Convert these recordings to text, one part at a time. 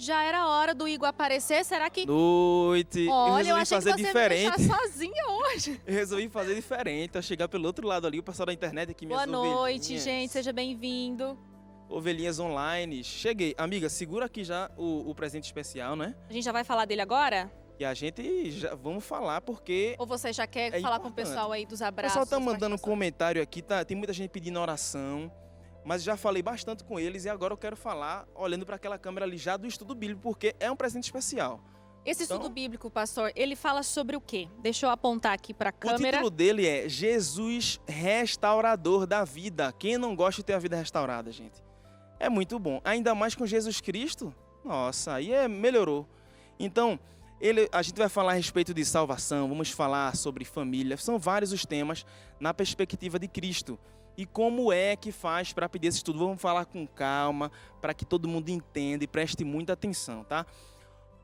Já era hora do Igor aparecer, será que... Noite. Olha, eu resolvi achei que fazer você diferente. ia me deixar sozinha hoje. Eu resolvi fazer diferente, ao chegar pelo outro lado ali, o pessoal da internet aqui, minhas Boa noite, ovelhinhas. gente, seja bem-vindo. Ovelhinhas online. Cheguei. Amiga, segura aqui já o presente especial, né? A gente já vai falar dele agora? E a gente já vamos falar porque Ou você já quer É falar com o importante. pessoal aí dos o abraços? pessoal tá das mandando participações? comentário aqui, tem muita gente pedindo oração, mas já falei bastante com eles e agora eu quero falar olhando para aquela câmera ali já do estudo bíblico, porque é um presente especial. Esse estudo Então- bíblico, pastor, ele fala sobre o quê? Deixa eu apontar aqui para a O câmera. título dele é Jesus Restaurador da Vida. Quem não gosta de ter a vida restaurada, gente? É muito bom. Ainda mais com Jesus Cristo. Nossa, aí melhorou. Então, a gente vai falar a respeito de salvação, vamos falar sobre família. São vários os temas na perspectiva de Cristo. E como é que faz para pedir esse estudo? Vamos falar com calma, para que todo mundo entenda e preste muita atenção, tá?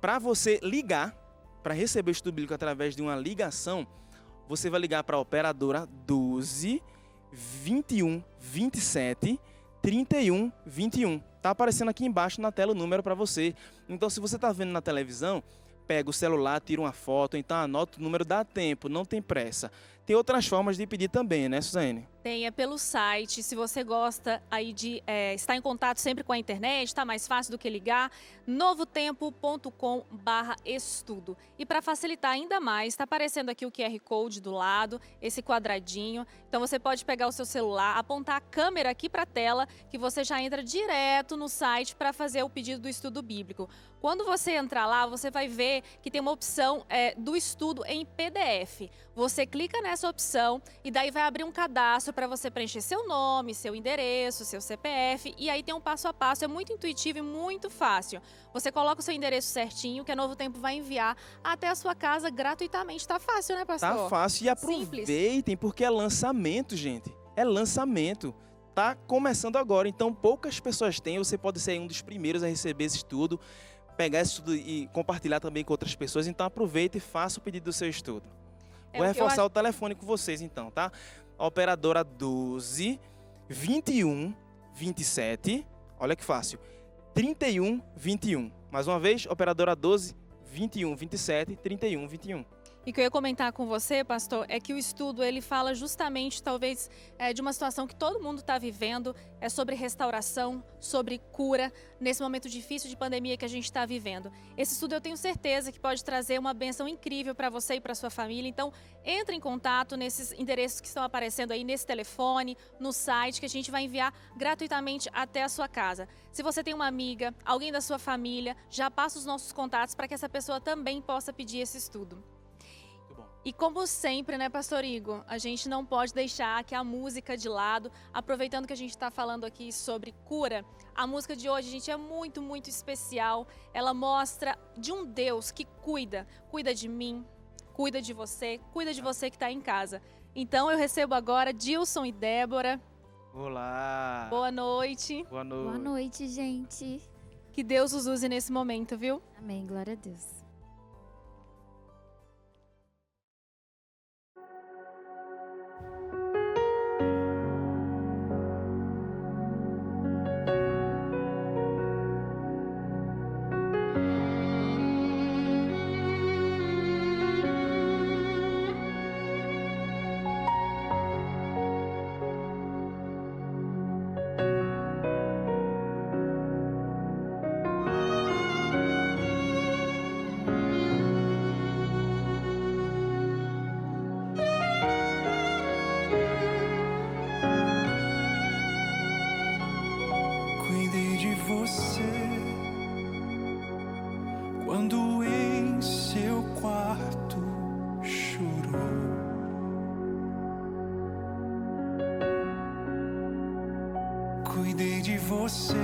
Para você ligar, para receber o estudo bíblico através de uma ligação, você vai ligar para a operadora 12 21 27 31 21. Tá aparecendo aqui embaixo na tela o número para você. Então, se você está vendo na televisão, pega o celular, tira uma foto, então anota o número, dá tempo, não tem pressa. Tem outras formas de pedir também, né, Suzane? Tem, é pelo site. Se você gosta aí de estar em contato sempre com a internet, tá mais fácil do que ligar, novotempo.com/estudo. E para facilitar ainda mais, está aparecendo aqui o QR Code do lado, esse quadradinho. Então você pode pegar o seu celular, apontar a câmera aqui para a tela, que você já entra direto no site para fazer o pedido do estudo bíblico. Quando você entrar lá, você vai ver que tem uma opção do estudo em PDF. Você clica nessa opção e daí vai abrir um cadastro para você preencher seu nome, seu endereço, seu CPF, e aí tem um passo a passo, é muito intuitivo e muito fácil. Você coloca o seu endereço certinho, que a Novo Tempo vai enviar até a sua casa gratuitamente. Tá fácil, né, pastor? Tá fácil e aproveitem, porque é lançamento, gente. É lançamento. Tá começando agora, então poucas pessoas têm, você pode ser um dos primeiros a receber esse estudo, pegar esse estudo e compartilhar também com outras pessoas, então aproveita e faça o pedido do seu estudo. Vou reforçar o telefone com vocês então, tá? A operadora 12 21 27, olha que fácil, 31 21. Mais uma vez, operadora 12 21 27 31 21. E o que eu ia comentar com você, pastor, é que o estudo ele fala justamente, talvez, de uma situação que todo mundo está vivendo, é sobre restauração, sobre cura, nesse momento difícil de pandemia que a gente está vivendo. Esse estudo eu tenho certeza que pode trazer uma bênção incrível para você e para sua família. Então, entre em contato nesses endereços que estão aparecendo aí nesse telefone, no site, que a gente vai enviar gratuitamente até a sua casa. Se você tem uma amiga, alguém da sua família, já passa os nossos contatos para que essa pessoa também possa pedir esse estudo. E como sempre, né, pastor Igor, a gente não pode deixar que a música de lado, aproveitando que a gente está falando aqui sobre cura, a música de hoje, gente, é muito, muito especial. Ela mostra de um Deus que cuida de mim, cuida de você que está em casa. Então eu recebo agora Dilson e Débora. Olá! Boa noite. Boa noite. Boa noite, gente. Que Deus os use nesse momento, viu? Amém, glória a Deus. Cuidei de você quando em seu quarto chorou. Cuidei de você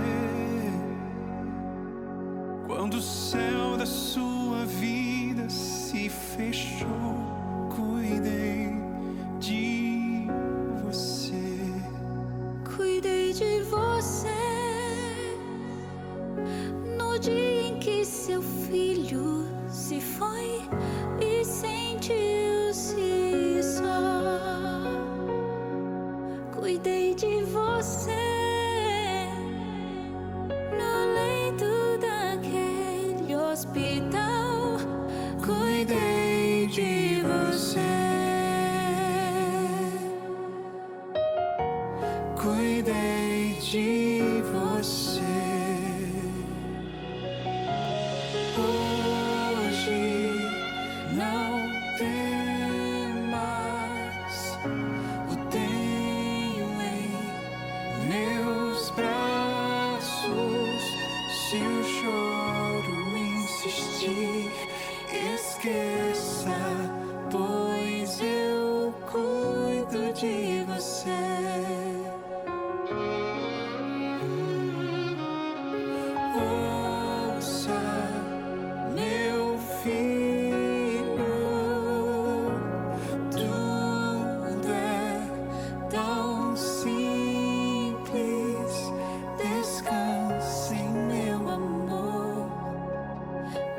quando o céu da sua vida se fechou. Cuidei de você. Cuidei de você no dia em que seu filho se foi e sentiu-se só. Cuidei de você no leito daquele insistir, esqueça, pois eu cuido de você. Ouça, meu filho, tudo é tão simples. Descanse em meu amor.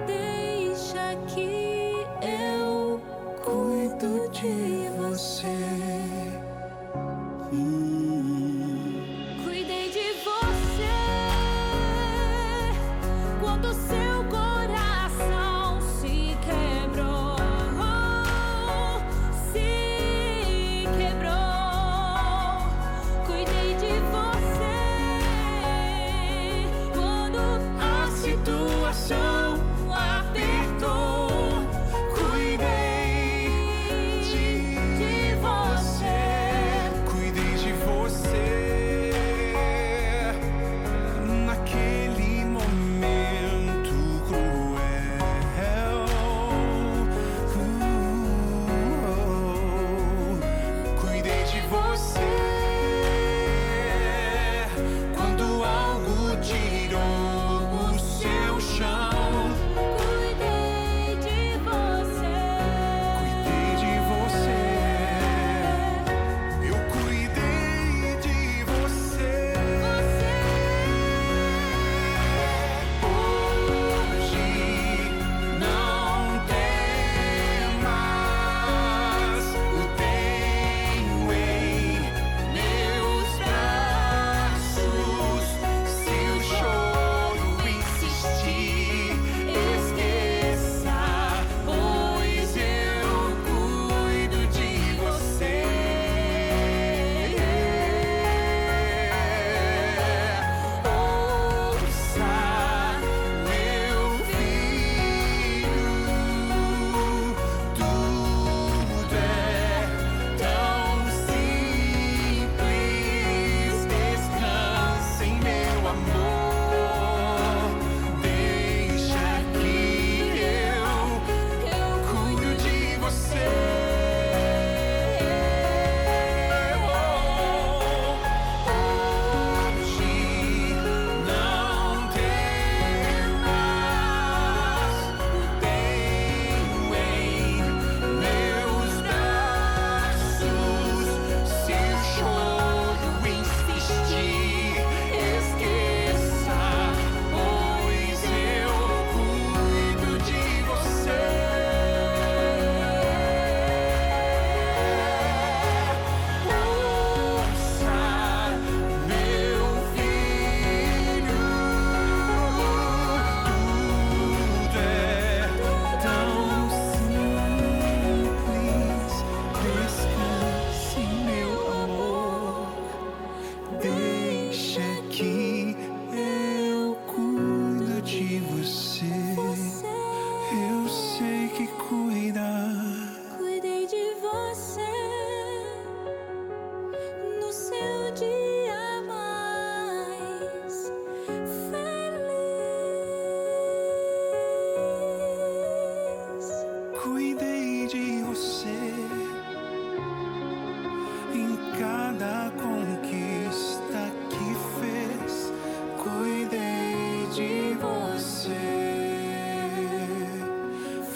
Deixa que eu cuido de você. Cuidei de você quando seu coração se quebrou. Se quebrou. Cuidei de você quando A situação apertou. Cuidei de você. Cuidei de você naquele momento cruel. Cuidei de você quando algo tirou o seu chão. cuidei de você. Cuidei de você. Eu cuidei de você. Hoje não temas, o tenho em meus braços. Se o choro insistir, esqueça, pois eu cuido de você. Ouça, meu filho, tudo é tão simples. Descanse em meu amor. Deixa que eu cuido de você. Hoje não temas, tenho em meus braços. Se o choro insistir, esqueça, pois eu cuido de você. Ouça, meu filho, tudo é tão simples. Descanse, meu amor. Deixa que eu cuido de você. Eu sei que cuidar. Cuidei de você no seu dia mais feliz. Cuidei de você em cada conquista que fez. Cuidei de você,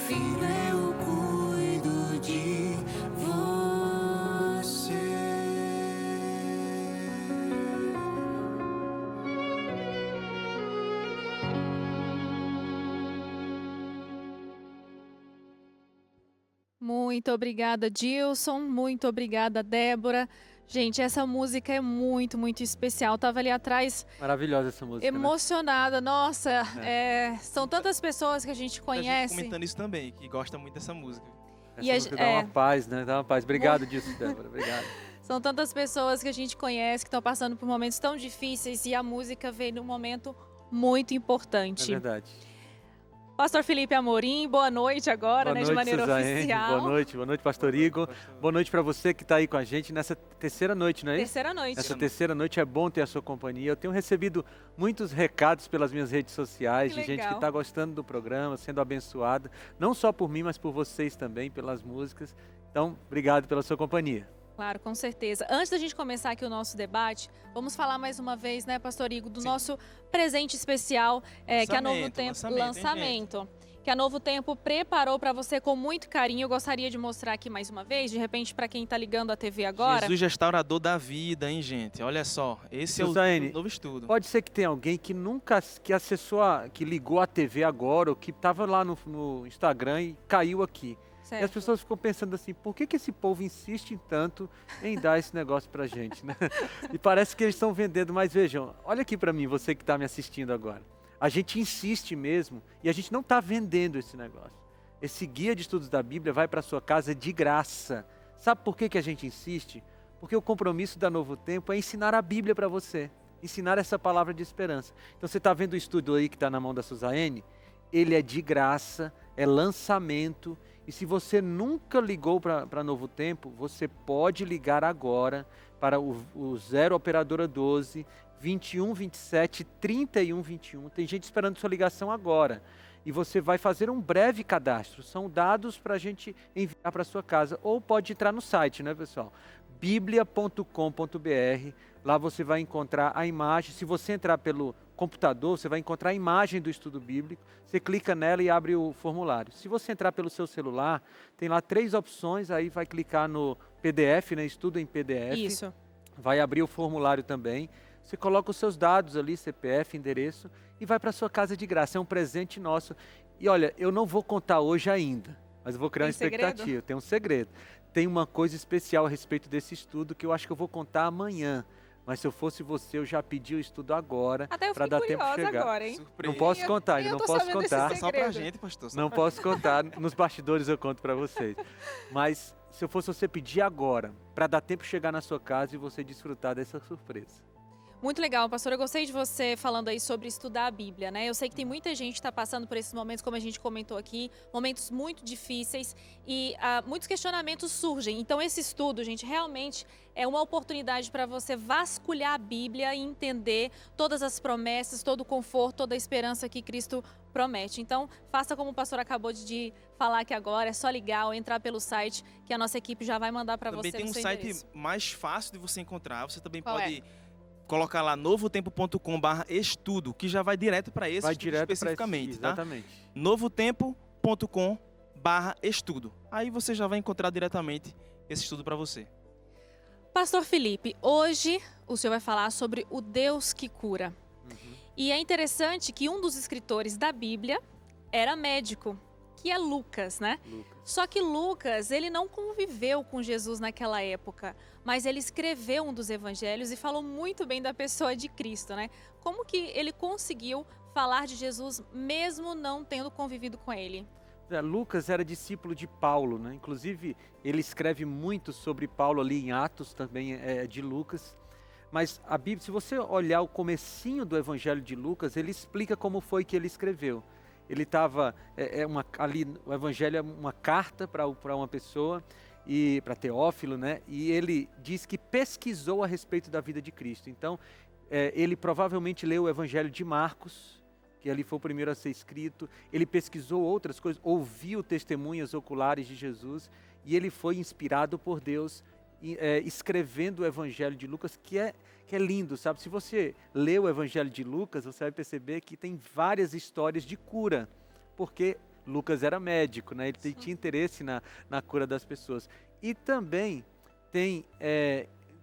filho. Eu cuido de você. Muito obrigada, Dilson. Muito obrigada, Débora. Gente, essa música é muito, muito especial. Tava ali atrás Maravilhosa essa música, né? emocionada. Nossa, são tantas pessoas que a gente Muita gente conhece. comentando isso também, que gosta muito dessa música. Essa E a música ge- dá é. uma paz, né? Dá uma paz. Obrigado disso, Débora. Obrigado. São tantas pessoas que a gente conhece que estão passando por momentos tão difíceis e a música veio num momento muito É importante. verdade. Pastor Felipe Amorim, boa noite agora, Boa de noite, maneira Suzane. oficial. Boa noite, Pastor Igor. Boa noite para você que está aí com a gente nessa terceira noite, não é isso? Terceira noite. Essa terceira noite é bom ter a sua companhia. Eu tenho recebido muitos recados pelas minhas redes sociais Que de gente que legal. está gostando do programa, sendo abençoada, não só por mim, mas por vocês também, pelas músicas. Então, obrigado pela sua companhia. Claro, com certeza. Antes da gente começar aqui o nosso debate, vamos falar mais uma vez, né, Pastor Igor, do nosso presente especial, que a Novo Tempo... Lançamento. Que a Novo Tempo preparou para você com muito carinho. Eu gostaria de mostrar aqui mais uma vez, de repente, para quem está ligando a TV agora. Jesus restaurador da vida, hein, gente? Olha só, esse Suzane, é o novo estudo. Pode ser que tenha alguém que nunca, que acessou, que ligou a TV agora, ou que estava lá no Instagram e caiu aqui. Certo. E as pessoas ficam pensando assim, por que esse povo insiste tanto em dar esse negócio pra gente, né? E parece que eles estão vendendo, mas vejam, olha aqui para mim, você que está me assistindo agora. A gente insiste mesmo e a gente não está vendendo esse negócio. Esse guia de estudos da Bíblia vai para sua casa de graça. Sabe por que a gente insiste? Porque o compromisso da Novo Tempo é ensinar a Bíblia para você, ensinar essa palavra de esperança. Então você está vendo o estudo aí que está na mão da Suzane? Ele é de graça, é lançamento. E se você nunca ligou para Novo Tempo, você pode ligar agora para o 0 operadora 12 21 27 31 21. Tem gente esperando sua ligação agora. E você vai fazer um breve cadastro. São dados para a gente enviar para sua casa. Ou pode entrar no site, né, pessoal? biblia.com.br. Lá você vai encontrar a imagem. Se você entrar pelo computador, você vai encontrar a imagem do estudo bíblico. Você clica nela e abre o formulário. Se você entrar pelo seu celular, tem lá 3 opções. Aí vai clicar no PDF, né? Estudo em PDF. Isso. Vai abrir o formulário também. Você coloca os seus dados ali, CPF, endereço, e vai para sua casa de graça. É um presente nosso. E olha, eu não vou contar hoje ainda, mas eu vou criar uma expectativa. Tem um segredo. Tem uma coisa especial a respeito desse estudo que eu acho que eu vou contar amanhã. Mas se eu fosse você, eu já pedi o estudo agora para dar tempo de chegar. Agora, hein? Surpresa. Não posso contar, ainda não posso contar. Só pra gente, pastor. Não posso contar, nos bastidores eu conto para vocês. Mas se eu fosse você, pedir agora, para dar tempo de chegar na sua casa e você desfrutar dessa surpresa. Muito legal, pastor. Eu gostei de você falando aí sobre estudar a Bíblia, né? Eu sei que tem muita gente que está passando por esses momentos, como a gente comentou aqui, momentos muito difíceis e muitos questionamentos surgem. Então, esse estudo, gente, realmente é uma oportunidade para você vasculhar a Bíblia e entender todas as promessas, todo o conforto, toda a esperança que Cristo promete. Então, faça como o pastor acabou de falar aqui agora, é só ligar ou entrar pelo site que a nossa equipe já vai mandar para você. Também tem um site mais fácil de você encontrar. Você também Qual pode colocar lá novotempo.com/estudo, que já vai direto para esse estudo especificamente, tá? Exatamente. novotempo.com/estudo. Aí você já vai encontrar diretamente esse estudo para você. Pastor Felipe, hoje o senhor vai falar sobre o Deus que cura. E é interessante que um dos escritores da Bíblia era médico, que é Lucas, né? Só que Lucas, ele não conviveu com Jesus naquela época, mas ele escreveu um dos evangelhos e falou muito bem da pessoa de Cristo, né? Como que ele conseguiu falar de Jesus mesmo não tendo convivido com ele? Lucas era discípulo de Paulo, né? Inclusive ele escreve muito sobre Paulo ali em Atos, também de Lucas. Mas a Bíblia, se você olhar o comecinho do evangelho de Lucas, ele explica como foi que ele escreveu. Ele estava, ali o evangelho é uma carta para uma pessoa, e para Teófilo, né? E ele diz que pesquisou a respeito da vida de Cristo. Então, ele provavelmente leu o evangelho de Marcos, que ali foi o primeiro a ser escrito. Ele pesquisou outras coisas, ouviu testemunhas oculares de Jesus, e ele foi inspirado por Deus, escrevendo o evangelho de Lucas, que é lindo, sabe? Se você lê o evangelho de Lucas, você vai perceber que tem várias histórias de cura, porque Lucas era médico, né? Ele tinha interesse na cura das pessoas. E também tem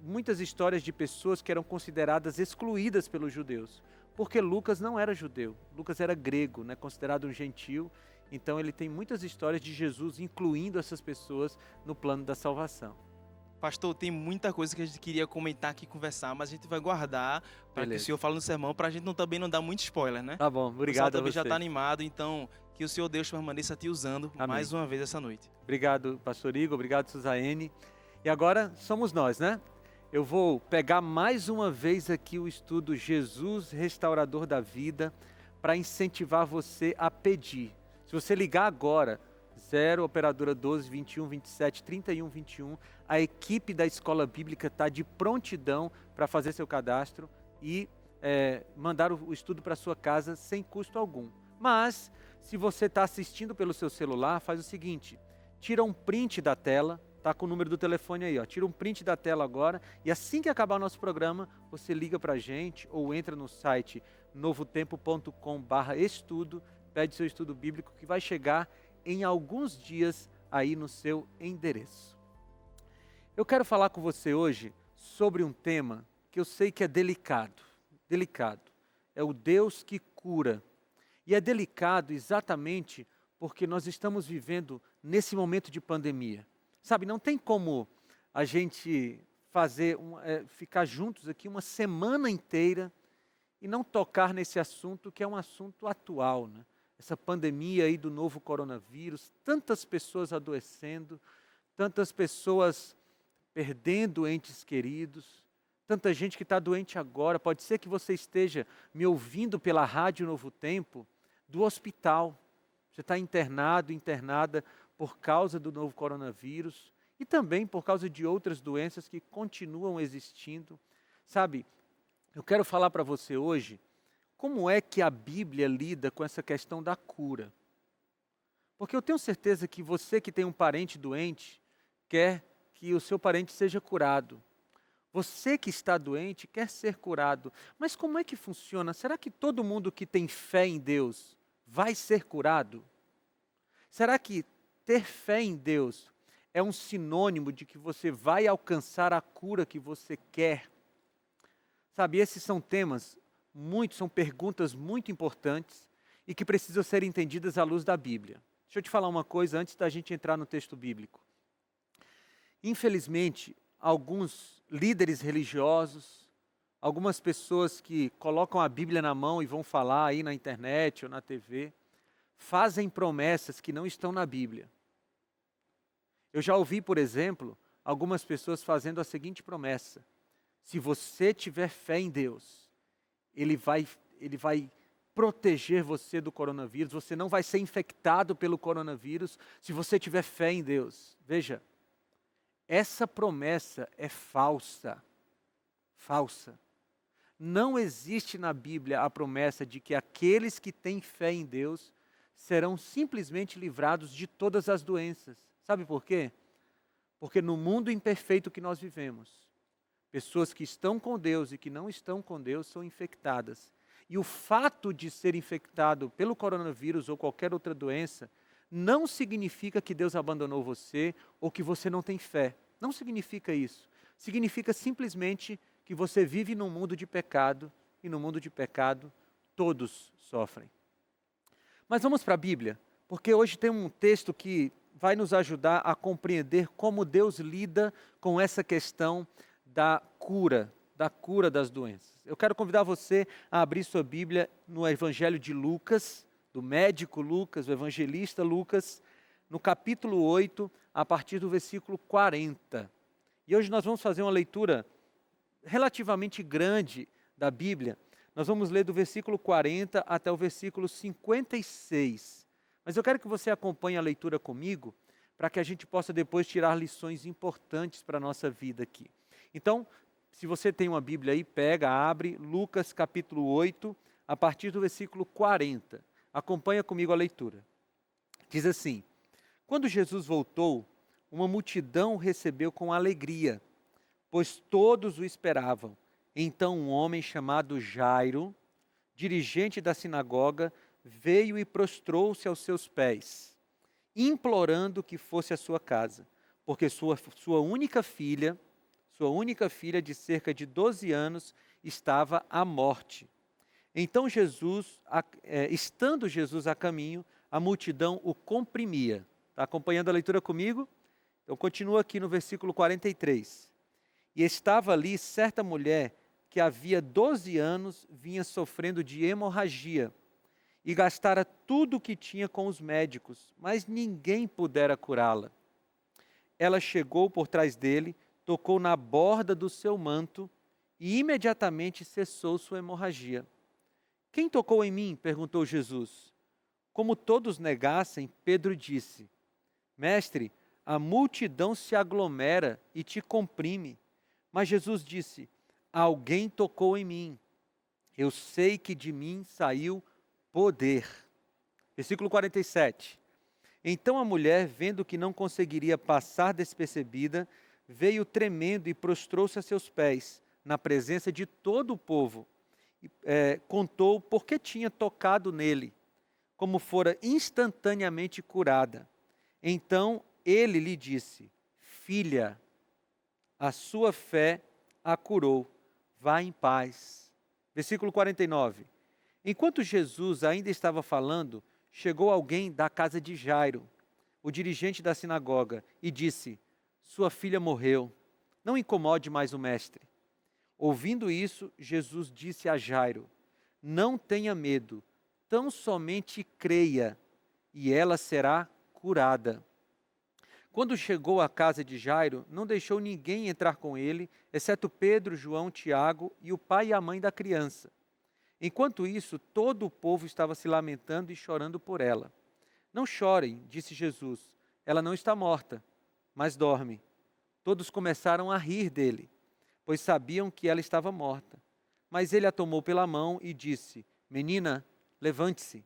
muitas histórias de pessoas que eram consideradas excluídas pelos judeus, porque Lucas não era judeu, Lucas era grego, né? Considerado um gentil. Então ele tem muitas histórias de Jesus incluindo essas pessoas no plano da salvação. Pastor, tem muita coisa que a gente queria comentar aqui, conversar, mas a gente vai guardar para que o senhor fale no sermão, para a gente também não dar muito spoiler, né? Tá bom, obrigado a você. O pessoal também já está animado, então que o Senhor Deus permaneça te usando mais uma vez essa noite. Obrigado, pastor Igor, obrigado, Suzane. E agora somos nós, né? Eu vou pegar mais uma vez aqui o estudo Jesus, Restaurador da Vida, para incentivar você a pedir. Se você ligar agora, 0 operadora 12 21 27 31 21, a equipe da Escola Bíblica está de prontidão para fazer seu cadastro e mandar o estudo para sua casa sem custo algum. Mas, se você está assistindo pelo seu celular, faz o seguinte, tira um print da tela, tá com o número do telefone aí, ó. Tira um print da tela agora e assim que acabar o nosso programa, você liga para a gente ou entra no site novotempo.com/estudo, pede seu estudo bíblico que vai chegar em alguns dias aí no seu endereço. Eu quero falar com você hoje sobre um tema que eu sei que é delicado. É o Deus que cura. E é delicado exatamente porque nós estamos vivendo nesse momento de pandemia. Sabe, não tem como a gente ficar juntos aqui uma semana inteira e não tocar nesse assunto que é um assunto atual, né? Essa pandemia aí do novo coronavírus, tantas pessoas adoecendo, tantas pessoas perdendo entes queridos, tanta gente que está doente agora. Pode ser que você esteja me ouvindo pela Rádio Novo Tempo do hospital. Você está internada por causa do novo coronavírus e também por causa de outras doenças que continuam existindo. Sabe, eu quero falar para você hoje como é que a Bíblia lida com essa questão da cura. Porque eu tenho certeza que você que tem um parente doente quer que o seu parente seja curado. Você que está doente quer ser curado. Mas como é que funciona? Será que todo mundo que tem fé em Deus vai ser curado? Será que ter fé em Deus é um sinônimo de que você vai alcançar a cura que você quer? Sabe, esses são são perguntas muito importantes e que precisam ser entendidas à luz da Bíblia. Deixa eu te falar uma coisa antes da gente entrar no texto bíblico. Infelizmente, alguns líderes religiosos, algumas pessoas que colocam a Bíblia na mão e vão falar aí na internet ou na TV, fazem promessas que não estão na Bíblia. Eu já ouvi, por exemplo, algumas pessoas fazendo a seguinte promessa: se você tiver fé em Deus, Ele vai proteger você do coronavírus, você não vai ser infectado pelo coronavírus se você tiver fé em Deus. Veja, essa promessa é falsa. Falsa. Não existe na Bíblia a promessa de que aqueles que têm fé em Deus serão simplesmente livrados de todas as doenças. Sabe por quê? Porque no mundo imperfeito que nós vivemos, pessoas que estão com Deus e que não estão com Deus são infectadas. E o fato de ser infectado pelo coronavírus ou qualquer outra doença não significa que Deus abandonou você ou que você não tem fé. Não significa isso. Significa simplesmente que você vive num mundo de pecado e no mundo de pecado todos sofrem. Mas vamos para a Bíblia, porque hoje tem um texto que vai nos ajudar a compreender como Deus lida com essa questão da cura das doenças. Eu quero convidar você a abrir sua Bíblia no Evangelho de Lucas, do médico Lucas, do evangelista Lucas, no capítulo 8, a partir do versículo 40. E hoje nós vamos fazer uma leitura relativamente grande da Bíblia. Nós vamos ler do versículo 40 até o versículo 56. Mas eu quero que você acompanhe a leitura comigo, para que a gente possa depois tirar lições importantes para a nossa vida aqui. Então, se você tem uma Bíblia aí, abre Lucas capítulo 8, a partir do versículo 40. Acompanha comigo a leitura. Diz assim: quando Jesus voltou, uma multidão o recebeu com alegria, pois todos o esperavam. Então um homem chamado Jairo, dirigente da sinagoga, veio e prostrou-se aos seus pés, implorando que fosse à sua casa, porque sua única filha de cerca de 12 anos, estava à morte. Então estando Jesus a caminho, a multidão o comprimia. Está acompanhando a leitura comigo? Então continua aqui no versículo 43. E estava ali certa mulher que havia 12 anos vinha sofrendo de hemorragia e gastara tudo o que tinha com os médicos, mas ninguém pudera curá-la. Ela chegou por trás dele, tocou na borda do seu manto e imediatamente cessou sua hemorragia. Quem tocou em mim? Perguntou Jesus. Como todos negassem, Pedro disse: Mestre, a multidão se aglomera e te comprime. Mas Jesus disse: alguém tocou em mim. Eu sei que de mim saiu poder. Versículo 47. Então a mulher, vendo que não conseguiria passar despercebida, veio tremendo e prostrou-se a seus pés, na presença de todo o povo. Contou por que tinha tocado nele, como fora instantaneamente curada. Então ele lhe disse: Filha, a sua fé a curou, vá em paz. Versículo 49. Enquanto Jesus ainda estava falando, chegou alguém da casa de Jairo, o dirigente da sinagoga, e disse: Sua filha morreu, não incomode mais o mestre. Ouvindo isso, Jesus disse a Jairo: Não tenha medo, tão somente creia, e ela será curada. Quando chegou à casa de Jairo, não deixou ninguém entrar com ele, exceto Pedro, João, Tiago e o pai e a mãe da criança. Enquanto isso, todo o povo estava se lamentando e chorando por ela. Não chorem, disse Jesus, ela não está morta, mas dorme. Todos começaram a rir dele, pois sabiam que ela estava morta. Mas ele a tomou pela mão e disse: Menina, levante-se.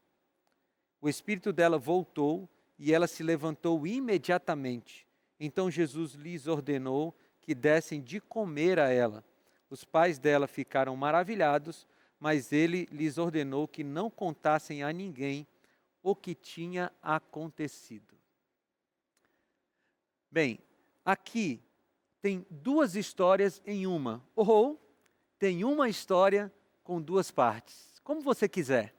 O espírito dela voltou e ela se levantou imediatamente. Então Jesus lhes ordenou que dessem de comer a ela. Os pais dela ficaram maravilhados, mas ele lhes ordenou que não contassem a ninguém o que tinha acontecido. Bem, aqui tem duas histórias em uma, ou tem uma história com duas partes, como você quiser.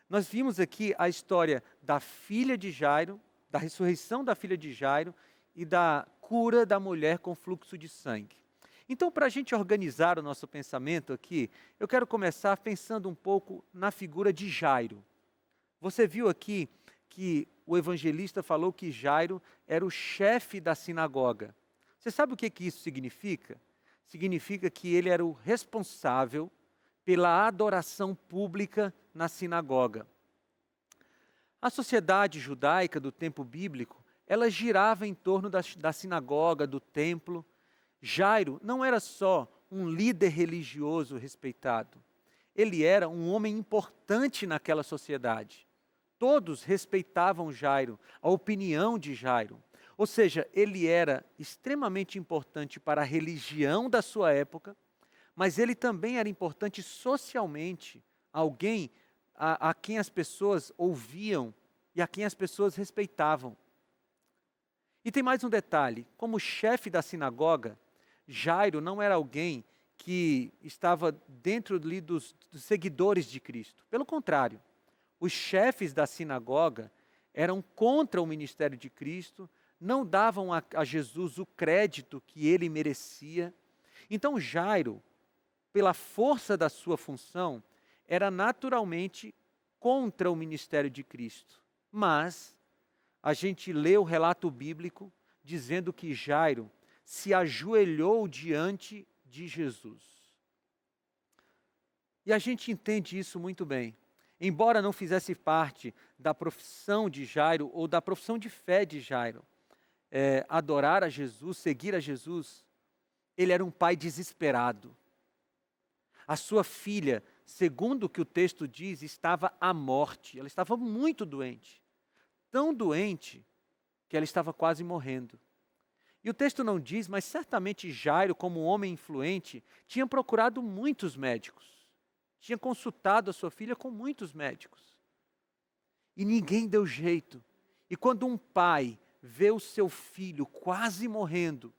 Nós vimos aqui a história da filha de Jairo, da ressurreição da filha de Jairo e da cura da mulher com fluxo de sangue. Então, para a gente organizar o nosso pensamento aqui, eu quero começar pensando um pouco na figura de Jairo. Você viu aqui que o evangelista falou que Jairo era o chefe da sinagoga. Você sabe o que isso significa? Significa que ele era o responsável pela adoração pública na sinagoga. A sociedade judaica do tempo bíblico, ela girava em torno da sinagoga, do templo. Jairo não era só um líder religioso respeitado. Ele era um homem importante naquela sociedade. Todos respeitavam Jairo, a opinião de Jairo. Ou seja, ele era extremamente importante para a religião da sua época, mas ele também era importante socialmente, alguém a quem as pessoas ouviam e a quem as pessoas respeitavam. E tem mais um detalhe, como chefe da sinagoga, Jairo não era alguém que estava dentro ali dos seguidores de Cristo. Pelo contrário, os chefes da sinagoga eram contra o ministério de Cristo, não davam a Jesus o crédito que ele merecia. Então Jairo, pela força da sua função, era naturalmente contra o ministério de Cristo. Mas a gente lê o relato bíblico dizendo que Jairo se ajoelhou diante de Jesus. E a gente entende isso muito bem. Embora não fizesse parte da profissão de Jairo ou da profissão de fé de Jairo, adorar a Jesus, seguir a Jesus, ele era um pai desesperado. A sua filha, segundo o que o texto diz, estava à morte. Ela estava muito doente. Tão doente que ela estava quase morrendo. E o texto não diz, mas certamente Jairo, como um homem influente, tinha procurado muitos médicos. Tinha consultado a sua filha com muitos médicos. E ninguém deu jeito. E quando um pai vê o seu filho quase morrendo,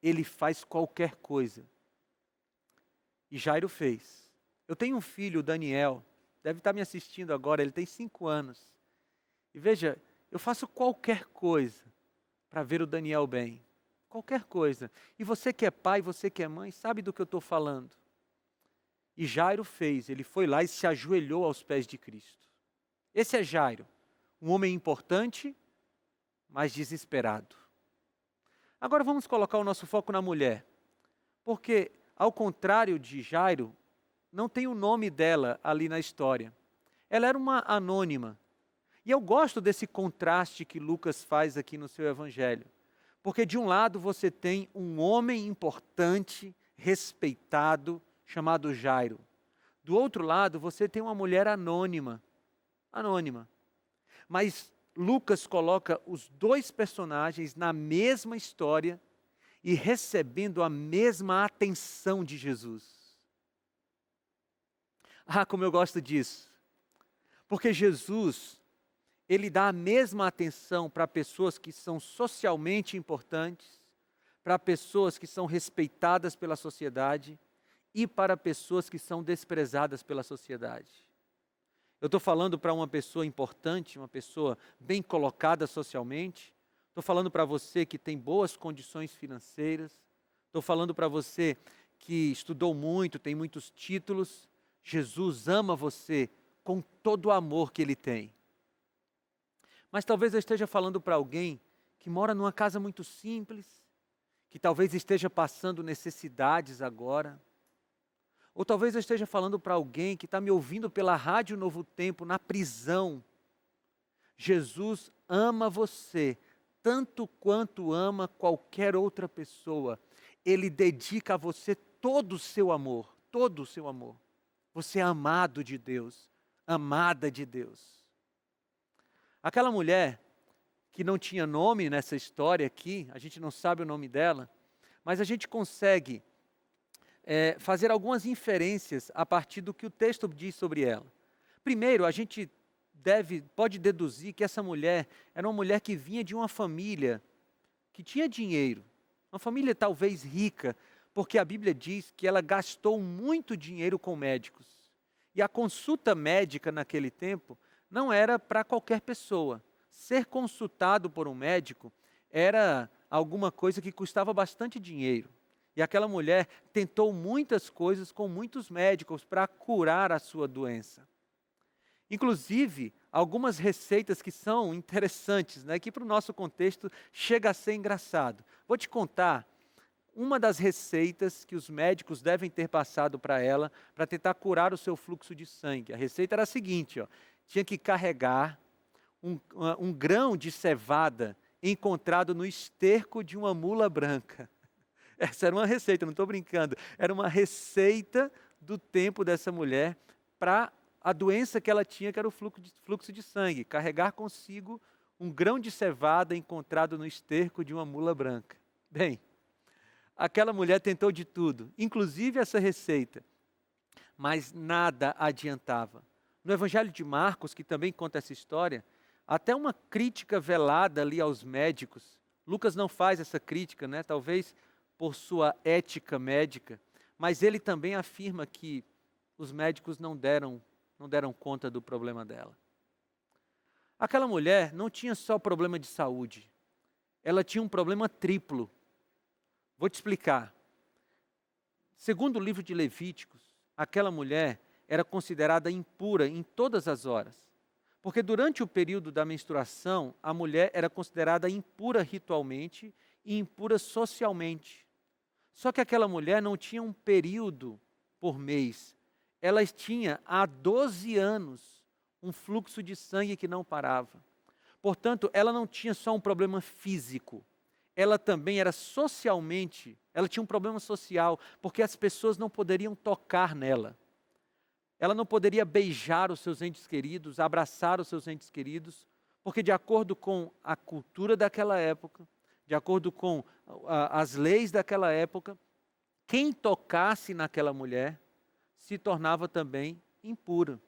ele faz qualquer coisa. E Jairo fez. Eu tenho um filho, o Daniel, deve estar me assistindo agora, ele tem 5 anos. E veja, eu faço qualquer coisa para ver o Daniel bem. Qualquer coisa. E você que é pai, você que é mãe, sabe do que eu estou falando. E Jairo fez, ele foi lá e se ajoelhou aos pés de Cristo. Esse é Jairo, um homem importante, mas desesperado. Agora vamos colocar o nosso foco na mulher. Porque, ao contrário de Jairo, não tem o nome dela ali na história. Ela era uma anônima. E eu gosto desse contraste que Lucas faz aqui no seu evangelho. Porque de um lado você tem um homem importante, respeitado, chamado Jairo. Do outro lado você tem uma mulher anônima. Anônima. Mas Lucas coloca os dois personagens na mesma história e recebendo a mesma atenção de Jesus. Ah, como eu gosto disso. Porque Jesus, ele dá a mesma atenção para pessoas que são socialmente importantes, para pessoas que são respeitadas pela sociedade e para pessoas que são desprezadas pela sociedade. Eu estou falando para uma pessoa importante, uma pessoa bem colocada socialmente. Estou falando para você que tem boas condições financeiras. Estou falando para você que estudou muito, tem muitos títulos. Jesus ama você com todo o amor que Ele tem. Mas talvez eu esteja falando para alguém que mora numa casa muito simples, que talvez esteja passando necessidades agora. Ou talvez eu esteja falando para alguém que está me ouvindo pela Rádio Novo Tempo, na prisão. Jesus ama você, tanto quanto ama qualquer outra pessoa. Ele dedica a você todo o seu amor, todo o seu amor. Você é amado de Deus, amada de Deus. Aquela mulher que não tinha nome nessa história aqui, a gente não sabe o nome dela, mas a gente consegue fazer algumas inferências a partir do que o texto diz sobre ela. Primeiro, a gente pode deduzir que essa mulher era uma mulher que vinha de uma família que tinha dinheiro, uma família talvez rica, porque a Bíblia diz que ela gastou muito dinheiro com médicos. E a consulta médica naquele tempo não era para qualquer pessoa. Ser consultado por um médico era alguma coisa que custava bastante dinheiro. E aquela mulher tentou muitas coisas com muitos médicos para curar a sua doença. Inclusive, algumas receitas que são interessantes, né, que para o nosso contexto chega a ser engraçado. Vou te contar uma das receitas que os médicos devem ter passado para ela para tentar curar o seu fluxo de sangue. A receita era a seguinte, tinha que carregar um grão de cevada encontrado no esterco de uma mula branca. Essa era uma receita, não estou brincando. Era uma receita do tempo dessa mulher para a doença que ela tinha, que era o fluxo de sangue. Carregar consigo um grão de cevada encontrado no esterco de uma mula branca. Bem, aquela mulher tentou de tudo, inclusive essa receita, mas nada adiantava. No Evangelho de Marcos, que também conta essa história, até uma crítica velada ali aos médicos. Lucas não faz essa crítica, né? Talvez por sua ética médica, mas ele também afirma que os médicos não deram conta do problema dela. Aquela mulher não tinha só problema de saúde, ela tinha um problema triplo. Vou te explicar. Segundo o livro de Levíticos, aquela mulher era considerada impura em todas as horas, porque durante o período da menstruação, a mulher era considerada impura ritualmente e impura socialmente. Só que aquela mulher não tinha um período por mês. Ela tinha há 12 anos um fluxo de sangue que não parava. Portanto, ela não tinha só um problema físico. Ela também era socialmente, ela tinha um problema social, porque as pessoas não poderiam tocar nela. Ela não poderia beijar os seus entes queridos, abraçar os seus entes queridos, porque de acordo com a cultura daquela época, de acordo com as leis daquela época, quem tocasse naquela mulher se tornava também impura.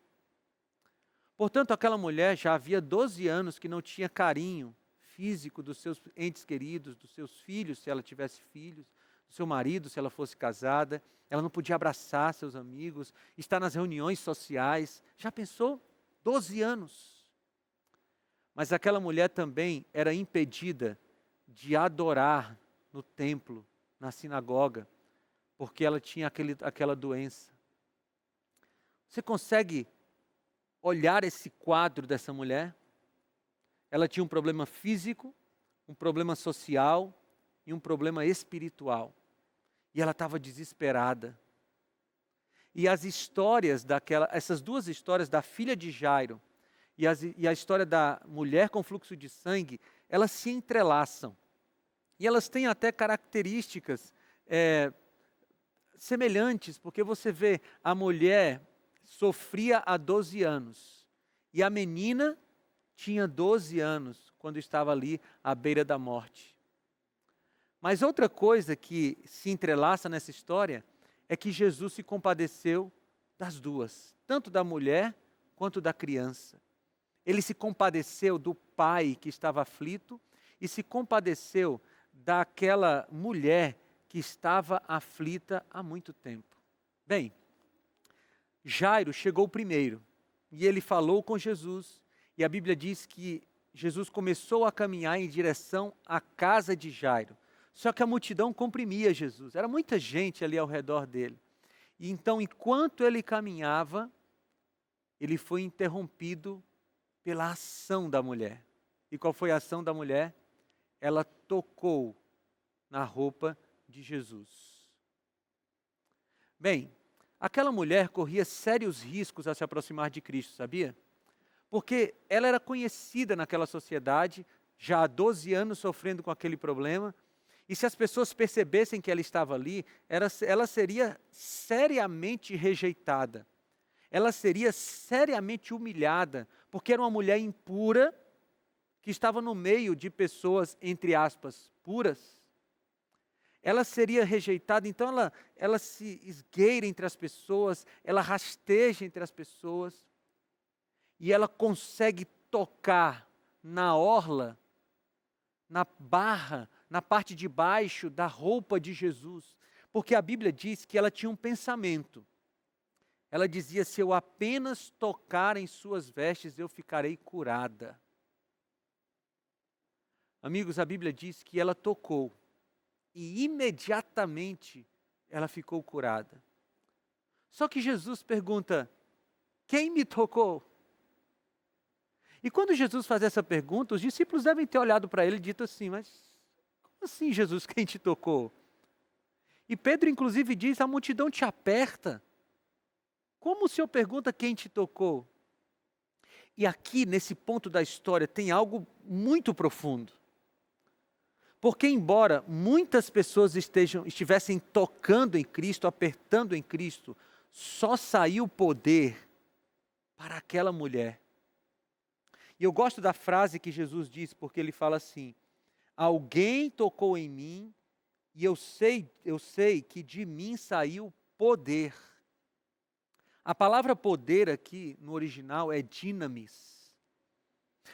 Portanto, aquela mulher já havia 12 anos que não tinha carinho físico dos seus entes queridos, dos seus filhos, se ela tivesse filhos, do seu marido, se ela fosse casada. Ela não podia abraçar seus amigos, estar nas reuniões sociais. Já pensou? 12 anos. Mas aquela mulher também era impedida de adorar no templo, na sinagoga, porque ela tinha aquela doença. Você consegue olhar esse quadro dessa mulher? Ela tinha um problema físico, um problema social e um problema espiritual. E ela estava desesperada. E as histórias essas duas histórias da filha de Jairo e a história da mulher com fluxo de sangue, elas se entrelaçam. E elas têm até características semelhantes, porque você vê, a mulher sofria há 12 anos e a menina tinha 12 anos quando estava ali à beira da morte. Mas outra coisa que se entrelaça nessa história é que Jesus se compadeceu das duas, tanto da mulher quanto da criança. Ele se compadeceu do pai que estava aflito e se compadeceu daquela mulher que estava aflita há muito tempo. Bem, Jairo chegou primeiro e ele falou com Jesus, e a Bíblia diz que Jesus começou a caminhar em direção à casa de Jairo. Só que a multidão comprimia Jesus, era muita gente ali ao redor dele. E então, enquanto ele caminhava, ele foi interrompido pela ação da mulher. E qual foi a ação da mulher? Ela tocou na roupa de Jesus. Bem, aquela mulher corria sérios riscos a se aproximar de Cristo, sabia? Porque ela era conhecida naquela sociedade, já há 12 anos sofrendo com aquele problema, e se as pessoas percebessem que ela estava ali, ela seria seriamente rejeitada. Ela seria seriamente humilhada, porque era uma mulher impura, que estava no meio de pessoas, entre aspas, puras. Ela seria rejeitada, então ela se esgueira entre as pessoas, ela rasteja entre as pessoas, e ela consegue tocar na orla, na barra, na parte de baixo da roupa de Jesus, porque a Bíblia diz que ela tinha um pensamento. Ela dizia: se eu apenas tocar em suas vestes, eu ficarei curada. Amigos, a Bíblia diz que ela tocou e imediatamente ela ficou curada. Só que Jesus pergunta: quem me tocou? E quando Jesus faz essa pergunta, os discípulos devem ter olhado para ele e dito assim: mas como assim, Jesus, quem te tocou? E Pedro inclusive diz: a multidão te aperta. Como o Senhor pergunta quem te tocou? E aqui, nesse ponto da história, tem algo muito profundo. Porque embora muitas pessoas estivessem tocando em Cristo, apertando em Cristo, só saiu poder para aquela mulher. E eu gosto da frase que Jesus diz, porque ele fala assim: alguém tocou em mim e eu sei que de mim saiu poder. A palavra poder aqui no original é dinamis.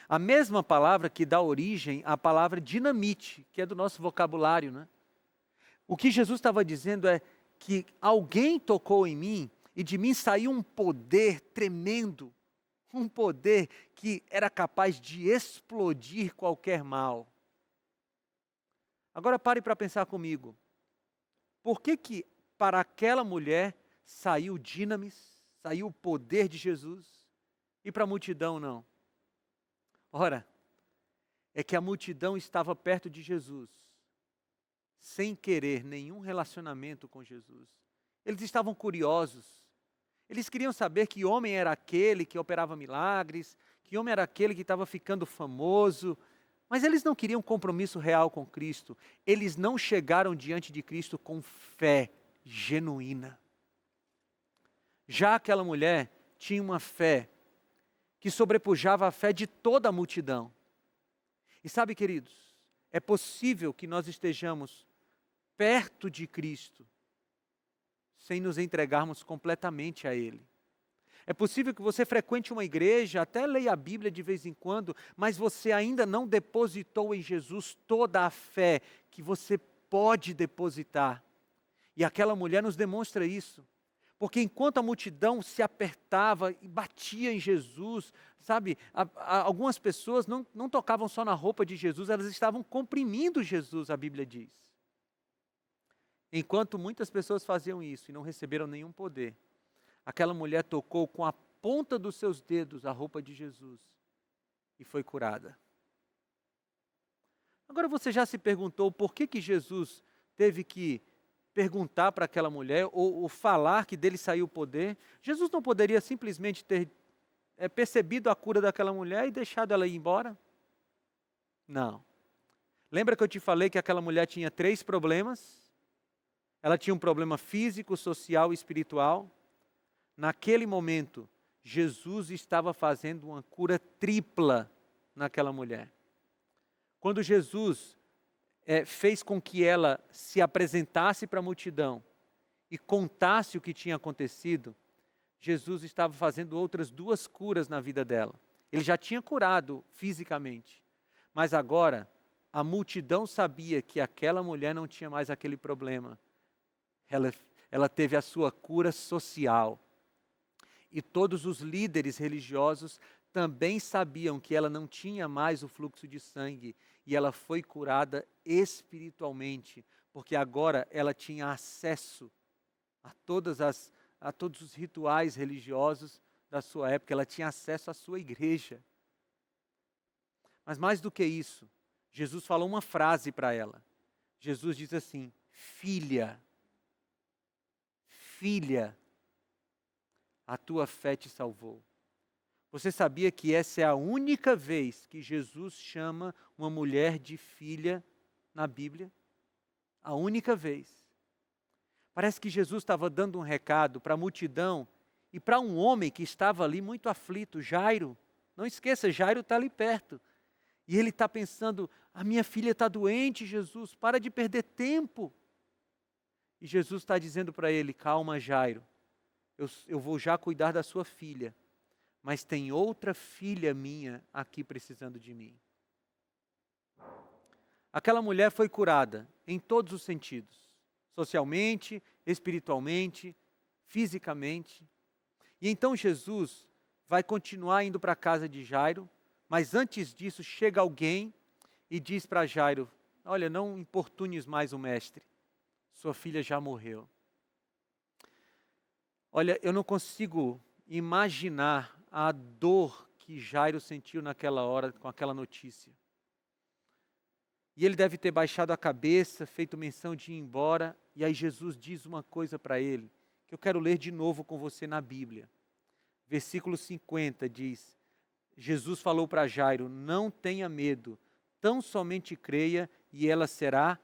A mesma palavra que dá origem à palavra dinamite, que é do nosso vocabulário, né? O que Jesus estava dizendo é que alguém tocou em mim e de mim saiu um poder tremendo, um poder que era capaz de explodir qualquer mal. Agora pare para pensar comigo. Por que para aquela mulher saiu dinamis, saiu o poder de Jesus, e para a multidão não? Ora, é que a multidão estava perto de Jesus, sem querer nenhum relacionamento com Jesus. Eles estavam curiosos. Eles queriam saber que homem era aquele que operava milagres, que homem era aquele que estava ficando famoso, mas eles não queriam compromisso real com Cristo. Eles não chegaram diante de Cristo com fé genuína. Já aquela mulher tinha uma fé que sobrepujava a fé de toda a multidão. E sabe, queridos, é possível que nós estejamos perto de Cristo sem nos entregarmos completamente a Ele. É possível que você frequente uma igreja, até leia a Bíblia de vez em quando, mas você ainda não depositou em Jesus toda a fé que você pode depositar. E aquela mulher nos demonstra isso. Porque enquanto a multidão se apertava e batia em Jesus, sabe, algumas pessoas não tocavam só na roupa de Jesus, elas estavam comprimindo Jesus, a Bíblia diz. Enquanto muitas pessoas faziam isso e não receberam nenhum poder, aquela mulher tocou com a ponta dos seus dedos a roupa de Jesus e foi curada. Agora você já se perguntou por que Jesus teve que perguntar para aquela mulher ou falar que dele saiu o poder. Jesus não poderia simplesmente ter percebido a cura daquela mulher e deixado ela ir embora? Não. Lembra que eu te falei que aquela mulher tinha 3 problemas? Ela tinha um problema físico, social e espiritual. Naquele momento, Jesus estava fazendo uma cura tripla naquela mulher. Quando Jesus fez com que ela se apresentasse para a multidão e contasse o que tinha acontecido, Jesus estava fazendo outras 2 curas na vida dela. Ele já tinha curado fisicamente, mas agora a multidão sabia que aquela mulher não tinha mais aquele problema. Ela teve a sua cura social. E todos os líderes religiosos também sabiam que ela não tinha mais o fluxo de sangue. E ela foi curada espiritualmente, porque agora ela tinha acesso a todos os rituais religiosos da sua época. Ela tinha acesso à sua igreja. Mas mais do que isso, Jesus falou uma frase para ela. Jesus diz assim: filha, a tua fé te salvou. Você sabia que essa é a única vez que Jesus chama uma mulher de filha na Bíblia? A única vez. Parece que Jesus estava dando um recado para a multidão e para um homem que estava ali muito aflito, Jairo. Não esqueça, Jairo está ali perto. E ele está pensando: a minha filha está doente, Jesus, para de perder tempo. E Jesus está dizendo para ele: calma, Jairo, eu vou já cuidar da sua filha, mas tem outra filha minha aqui precisando de mim. Aquela mulher foi curada em todos os sentidos, socialmente, espiritualmente, fisicamente. E então Jesus vai continuar indo para a casa de Jairo, mas antes disso chega alguém e diz para Jairo: olha, não importunes mais o mestre, sua filha já morreu. Olha, eu não consigo imaginar a dor que Jairo sentiu naquela hora com aquela notícia. E ele deve ter baixado a cabeça, feito menção de ir embora, e aí Jesus diz uma coisa para ele, que eu quero ler de novo com você na Bíblia. Versículo 50 diz: Jesus falou para Jairo: não tenha medo, tão somente creia e ela será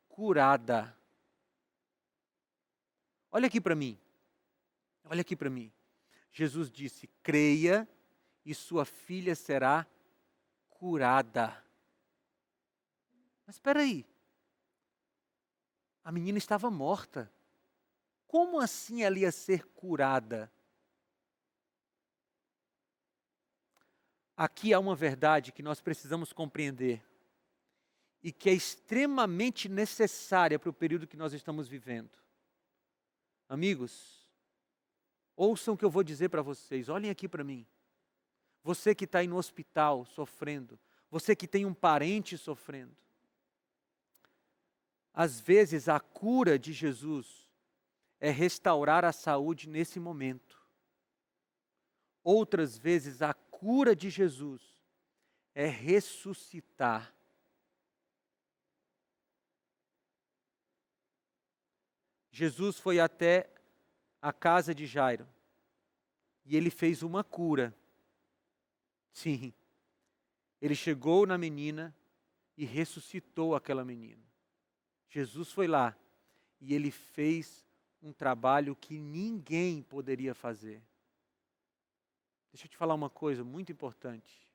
curada. Olha aqui para mim. Olha aqui para mim. Jesus disse: creia e sua filha será curada. Mas espera aí. A menina estava morta. Como assim ela ia ser curada? Aqui há uma verdade que nós precisamos compreender e que é extremamente necessária para o período que nós estamos vivendo. Amigos, ouçam o que eu vou dizer para vocês, olhem aqui para mim. Você que está aí no hospital sofrendo, você que tem um parente sofrendo. Às vezes a cura de Jesus é restaurar a saúde nesse momento. Outras vezes a cura de Jesus é ressuscitar. Jesus foi até a casa de Jairo e ele fez uma cura. Sim, ele chegou na menina e ressuscitou aquela menina. Jesus foi lá e ele fez um trabalho que ninguém poderia fazer. Deixa eu te falar uma coisa muito importante.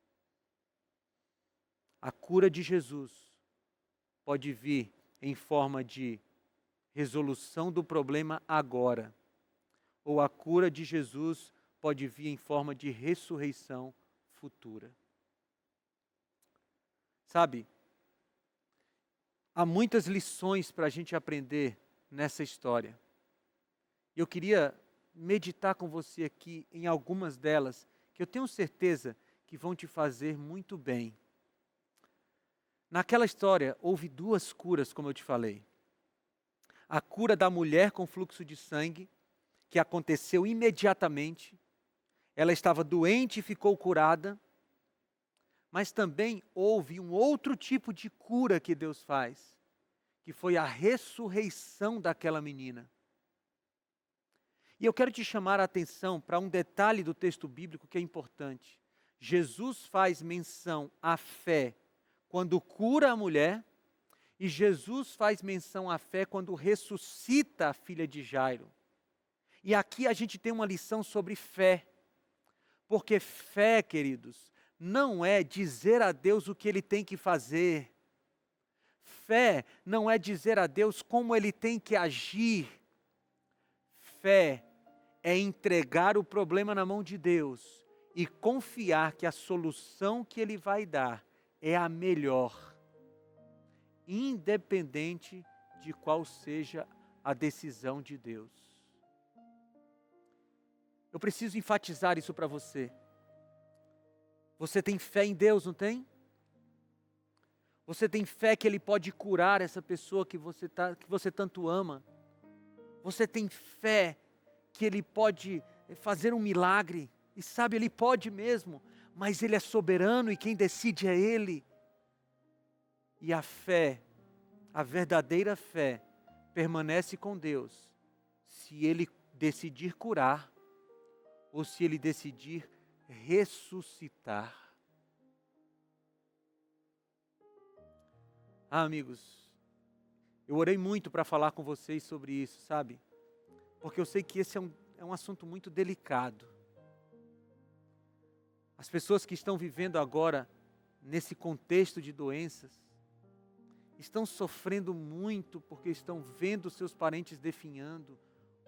A cura de Jesus pode vir em forma de resolução do problema agora, ou a cura de Jesus pode vir em forma de ressurreição futura. Sabe, há muitas lições para a gente aprender nessa história. Eu queria meditar com você aqui em algumas delas, que eu tenho certeza que vão te fazer muito bem. Naquela história, houve 2 curas, como eu te falei. A cura da mulher com fluxo de sangue, que aconteceu imediatamente. Ela estava doente e ficou curada. Mas também houve um outro tipo de cura que Deus faz, que foi a ressurreição daquela menina. E eu quero te chamar a atenção para um detalhe do texto bíblico que é importante. Jesus faz menção à fé quando cura a mulher, e Jesus faz menção à fé quando ressuscita a filha de Jairo. E aqui a gente tem uma lição sobre fé. Porque fé, queridos, não é dizer a Deus o que Ele tem que fazer. Fé não é dizer a Deus como Ele tem que agir. Fé é entregar o problema na mão de Deus e confiar que a solução que Ele vai dar é a melhor, independente de qual seja a decisão de Deus. Eu preciso enfatizar isso para você. Você tem fé em Deus, não tem? Você tem fé que Ele pode curar essa pessoa que você tanto ama? Você tem fé que Ele pode fazer um milagre? E sabe, Ele pode mesmo, mas Ele é soberano e quem decide é Ele. E a fé, a verdadeira fé, permanece com Deus se Ele decidir curar ou se Ele decidir ressuscitar. Amigos, eu orei muito para falar com vocês sobre isso, sabe? Porque eu sei que esse é um assunto muito delicado. As pessoas que estão vivendo agora nesse contexto de doenças estão sofrendo muito porque estão vendo seus parentes definhando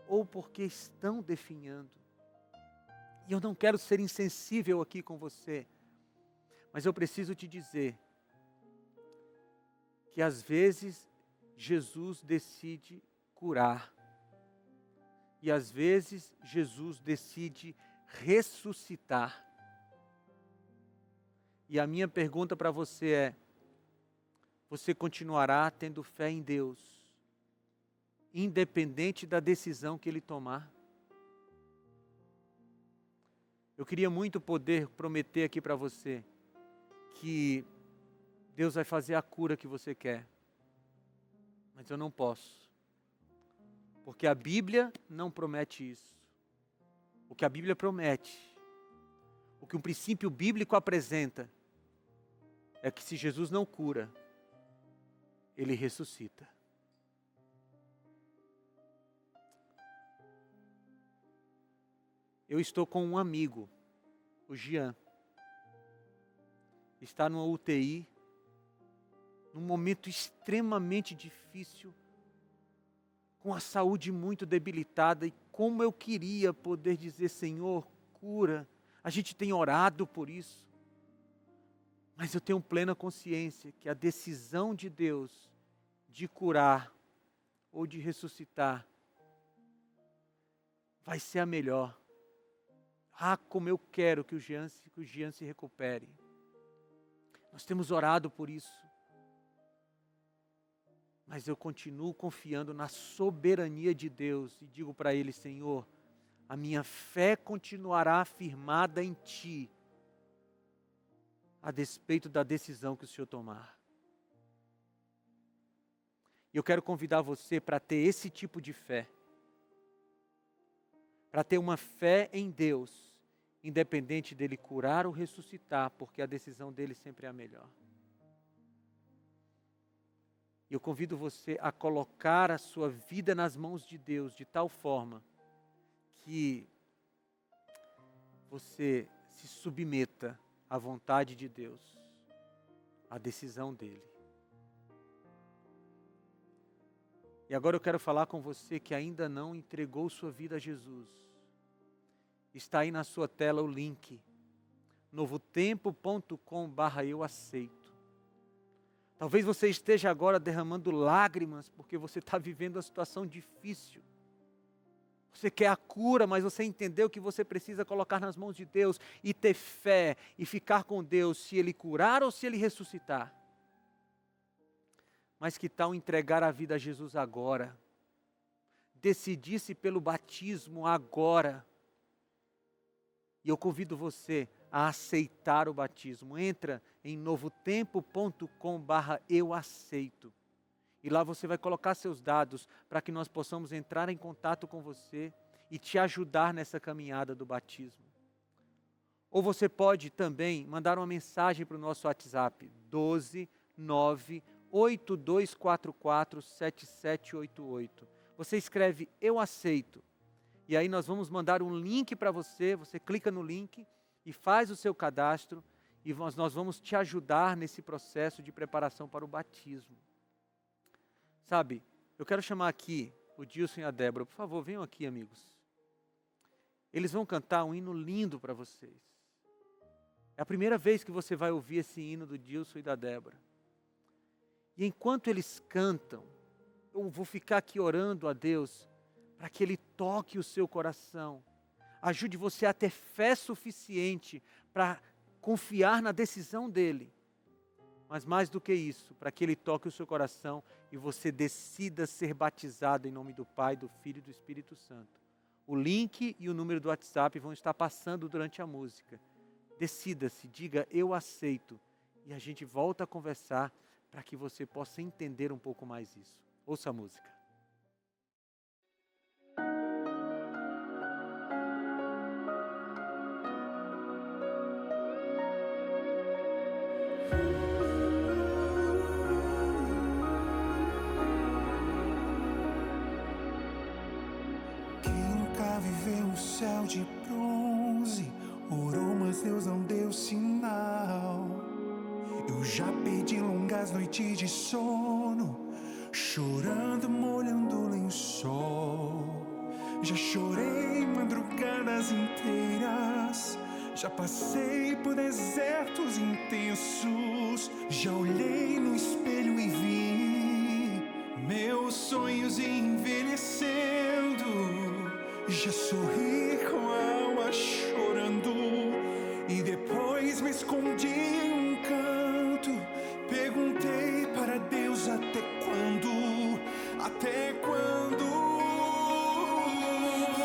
ou porque estão definhando. E eu não quero ser insensível aqui com você, mas eu preciso te dizer que às vezes Jesus decide curar e às vezes Jesus decide ressuscitar. E a minha pergunta para você é: você continuará tendo fé em Deus, independente da decisão que Ele tomar? Eu queria muito poder prometer aqui para você que Deus vai fazer a cura que você quer, mas eu não posso, porque a Bíblia não promete isso. O que a Bíblia promete, o que um princípio bíblico apresenta, é que se Jesus não cura, Ele ressuscita. Eu estou com um amigo, o Jean. Está numa UTI, num momento extremamente difícil, com a saúde muito debilitada, e como eu queria poder dizer: Senhor, cura. A gente tem orado por isso. Mas eu tenho plena consciência que a decisão de Deus de curar ou de ressuscitar vai ser a melhor. Ah, como eu quero que o Jean se recupere. Nós temos orado por isso. Mas eu continuo confiando na soberania de Deus e digo para Ele: Senhor, a minha fé continuará firmada em Ti, a despeito da decisão que o Senhor tomar. E eu quero convidar você para ter esse tipo de fé. Para ter uma fé em Deus, independente dele curar ou ressuscitar, porque a decisão dele sempre é a melhor. E eu convido você a colocar a sua vida nas mãos de Deus, de tal forma que você se submeta à vontade de Deus, à decisão dele. E agora eu quero falar com você que ainda não entregou sua vida a Jesus. Está aí na sua tela o link, novotempo.com/euaceito. Talvez você esteja agora derramando lágrimas porque você está vivendo uma situação difícil. Você quer a cura, mas você entendeu que você precisa colocar nas mãos de Deus e ter fé e ficar com Deus, se Ele curar ou se Ele ressuscitar. Mas que tal entregar a vida a Jesus agora? Decidir-se pelo batismo agora. E eu convido você a aceitar o batismo. Entra em novotempo.com/euaceito E lá você vai colocar seus dados para que nós possamos entrar em contato com você e te ajudar nessa caminhada do batismo. Ou você pode também mandar uma mensagem para o nosso WhatsApp, 12 9 8244 7788. Você escreve "Eu aceito", e aí nós vamos mandar um link para você, você clica no link e faz o seu cadastro, e nós vamos te ajudar nesse processo de preparação para o batismo. Sabe, eu quero chamar aqui o Dilson e a Débora. Por favor, venham aqui, amigos. Eles vão cantar um hino lindo para vocês. É a primeira vez que você vai ouvir esse hino do Dilson e da Débora. E enquanto eles cantam, eu vou ficar aqui orando a Deus para que Ele toque o seu coração. Ajude você a ter fé suficiente para confiar na decisão dEle. Mas mais do que isso, para que Ele toque o seu coração e você decida ser batizado em nome do Pai, do Filho e do Espírito Santo. O link e o número do WhatsApp vão estar passando durante a música. Decida-se, diga "Eu aceito", e a gente volta a conversar para que você possa entender um pouco mais isso. Ouça a música. Céu de bronze, orou, mas Deus não deu sinal. Eu já perdi longas noites de sono, chorando, molhando o lençol. Já chorei madrugadas inteiras, já passei por desertos intensos. Já olhei no espelho e vi meus sonhos envelhecendo. Já sorri com a alma chorando, e depois me escondi em um canto. Perguntei para Deus até quando, até quando.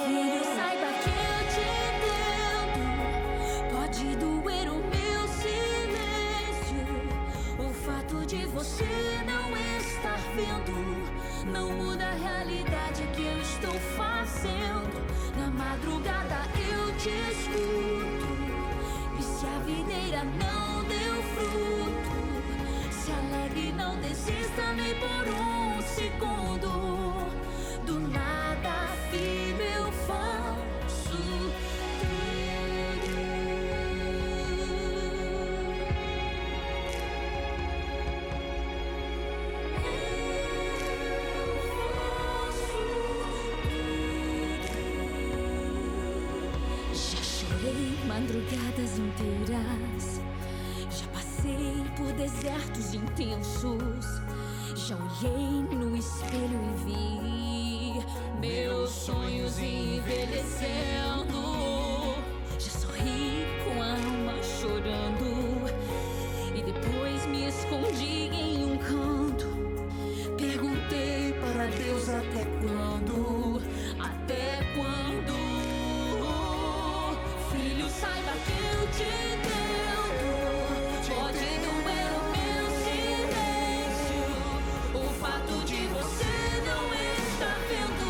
Filho, saiba que eu te entendo. Pode doer o meu silêncio, o fato de você não estar vendo não muda a realidade que eu estou fazendo. Na madrugada eu te escuto, e se a videira não deu fruto, se alegre, não desista nem por um segundo. Do nada, filho, eu faço tudo. Madrugadas inteiras, já passei por desertos intensos. Já olhei no espelho e vi meus sonhos envelhecendo. Já sorri com a alma chorando, e depois me escondi em um canto. Perguntei para Deus até quando, até quando. Filho, saiba que eu te entendo. Pode doer o meu silêncio, o fato de você não estar vendo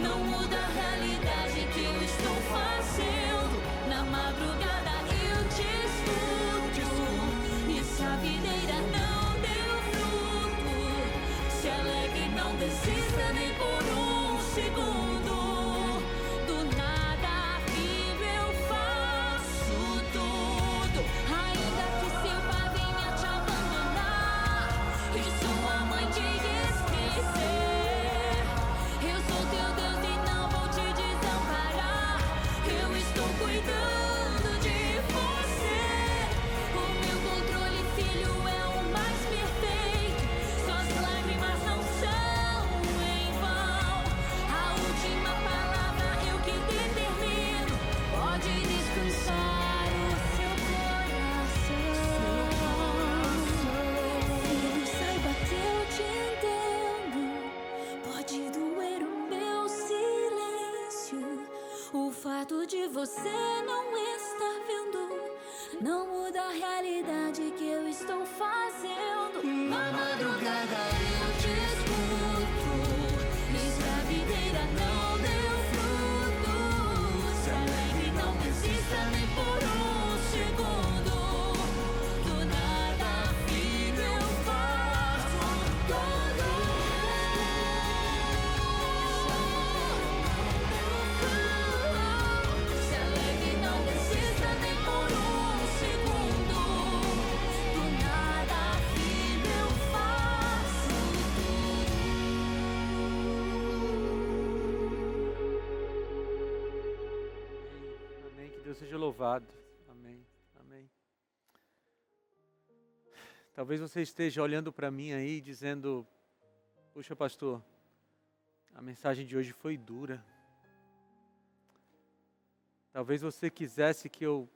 não muda a realidade que eu estou fazendo. Na madrugada eu te escuto, e se a videira não deu fruto, se alegre, não desista nem por um segundo. De você não estar vendo não muda a realidade que eu estou fazendo. Na madrugada eu te escuto. E se a videira não deu fruto, se alegre, não desista nem por um segundo. Do nada, filho, eu faço tudo. Se alegre, não desista nem por um segundo. Do nada, filho, eu faço Amém. Que Deus seja louvado. Amém. Amém. Talvez você esteja olhando para mim aí dizendo: puxa, pastor, a mensagem de hoje foi dura. Talvez você quisesse que eu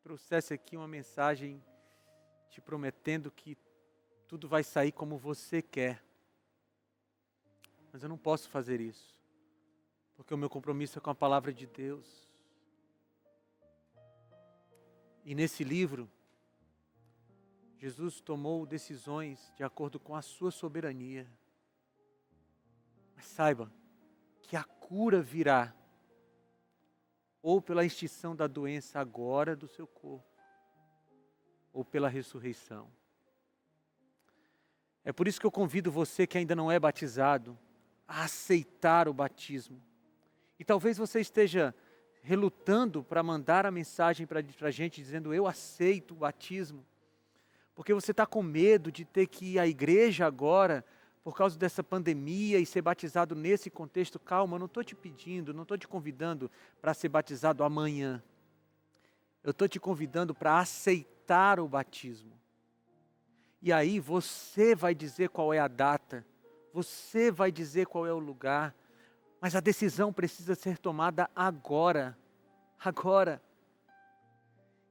trouxesse aqui uma mensagem te prometendo que tudo vai sair como você quer. Mas eu não posso fazer isso, porque o meu compromisso é com a palavra de Deus. E nesse livro, Jesus tomou decisões de acordo com a sua soberania. Mas saiba que a cura virá ou pela extinção da doença agora do seu corpo, ou pela ressurreição. É por isso que eu convido você que ainda não é batizado a aceitar o batismo. E talvez você esteja relutando para mandar a mensagem para a gente dizendo: eu aceito o batismo. Porque você está com medo de ter que ir à igreja agora por causa dessa pandemia e ser batizado nesse contexto. Calma, eu não estou te pedindo, não estou te convidando para ser batizado amanhã. Eu estou te convidando para aceitar o batismo. E aí você vai dizer qual é a data, você vai dizer qual é o lugar, mas a decisão precisa ser tomada agora. Agora.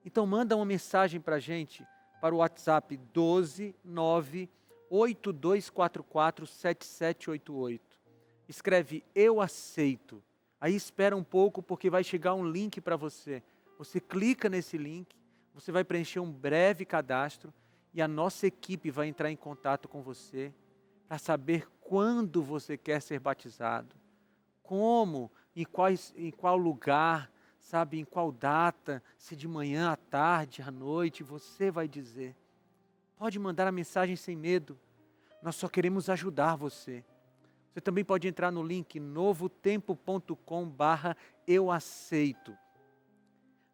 Então manda uma mensagem para a gente, para o WhatsApp 12982447788. Escreve: eu aceito. Aí espera um pouco, porque vai chegar um link para você. Você clica nesse link, você vai preencher um breve cadastro e a nossa equipe vai entrar em contato com você para saber quando você quer ser batizado, como, em qual lugar, sabe, em qual data, se de manhã, à tarde, à noite. Você vai dizer. Pode mandar a mensagem sem medo. Nós só queremos ajudar você. Você também pode entrar no link novotempo.com/eu aceito.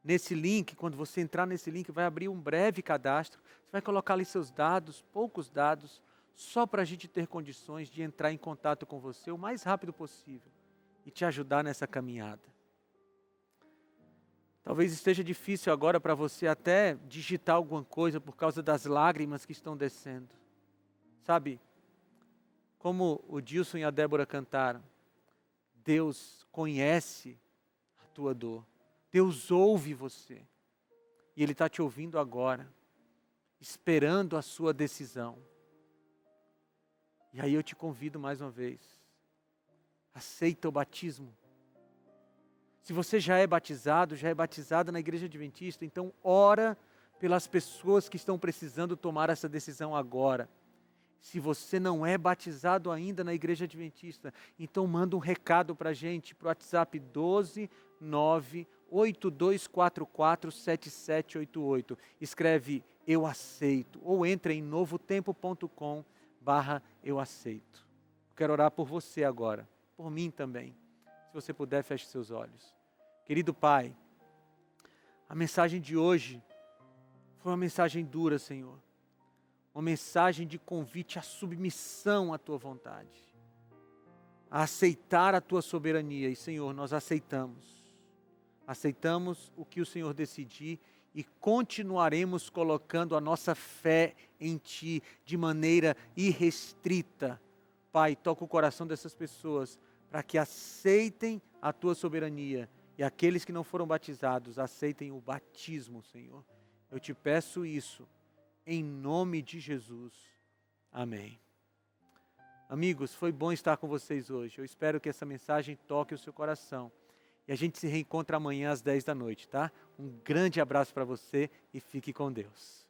Nesse link, quando você entrar nesse link, vai abrir um breve cadastro. Você vai colocar ali seus dados, poucos dados, só para a gente ter condições de entrar em contato com você o mais rápido possível e te ajudar nessa caminhada. Talvez esteja difícil agora para você até digitar alguma coisa por causa das lágrimas que estão descendo. Sabe, como o Dilson e a Débora cantaram, Deus conhece a tua dor. Deus ouve você. E Ele está te ouvindo agora, esperando a sua decisão. E aí eu te convido mais uma vez. Aceita o batismo. Se você já é batizado, já é batizada na Igreja Adventista, então ora pelas pessoas que estão precisando tomar essa decisão agora. Se você não é batizado ainda na Igreja Adventista, então manda um recado para a gente, para o WhatsApp 12982447788. Escreve: eu aceito, ou entra em novotempo.com/eu aceito. Quero orar por você agora, por mim também. Se você puder, feche seus olhos. Querido Pai, a mensagem de hoje foi uma mensagem dura, Senhor. Uma mensagem de convite à submissão à Tua vontade. A aceitar a Tua soberania. E, Senhor, nós aceitamos. Aceitamos o que o Senhor decidir e continuaremos colocando a nossa fé em Ti de maneira irrestrita. Pai, toca o coração dessas pessoas para que aceitem a Tua soberania. E aqueles que não foram batizados, aceitem o batismo, Senhor. Eu te peço isso, em nome de Jesus. Amém. Amigos, foi bom estar com vocês hoje. Eu espero que essa mensagem toque o seu coração. E a gente se reencontra amanhã às 10 da noite, tá? Um grande abraço para você e fique com Deus.